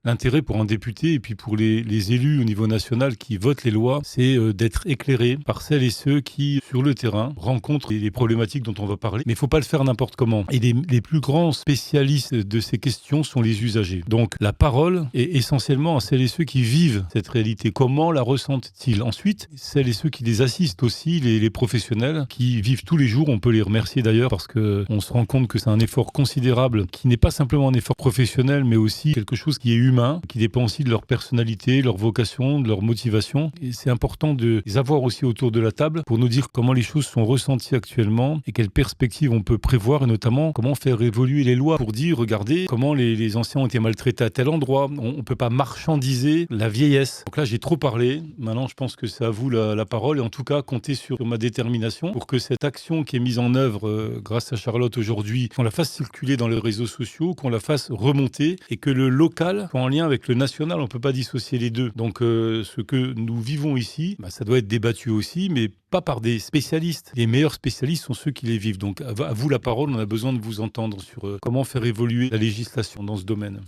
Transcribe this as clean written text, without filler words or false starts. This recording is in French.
L'intérêt pour un député et puis pour les élus au niveau national qui votent les lois, c'est d'être éclairé par celles et ceux qui, sur le terrain, rencontrent les problématiques dont on va parler. Mais il ne faut pas le faire n'importe comment. Et les plus grands spécialistes de ces questions sont les usagers. Donc la parole est essentiellement à celles et ceux qui vivent cette réalité. Comment la ressentent-ils? Ensuite, celles et ceux qui les assistent aussi, les professionnels qui vivent tous les jours. On peut les remercier d'ailleurs parce qu'on se rend compte que c'est un effort considérable qui n'est pas simplement un effort professionnel, mais aussi quelque chose qui est humain, qui dépend aussi de leur personnalité, leur vocation, de leur motivation. Et c'est important de les avoir aussi autour de la table pour nous dire comment les choses sont ressenties actuellement et quelles perspectives on peut prévoir, et notamment comment faire évoluer les lois pour dire, regardez, comment les anciens ont été maltraités à tel endroit. On ne peut pas marchandiser la vieillesse. Donc là, j'ai trop parlé. Maintenant, je pense que c'est à vous la parole, et en tout cas, comptez sur ma détermination pour que cette action qui est mise en œuvre grâce à Charlotte aujourd'hui, qu'on la fasse circuler dans les réseaux sociaux, qu'on la fasse remonter, et que le local soit en lien avec le national. On ne peut pas dissocier les deux. Donc ce que nous vivons ici, ça doit être débattu aussi, mais pas par des spécialistes. Les meilleurs spécialistes sont ceux qui les vivent. Donc à vous la parole, on a besoin de vous entendre sur comment faire évoluer la législation dans ce domaine.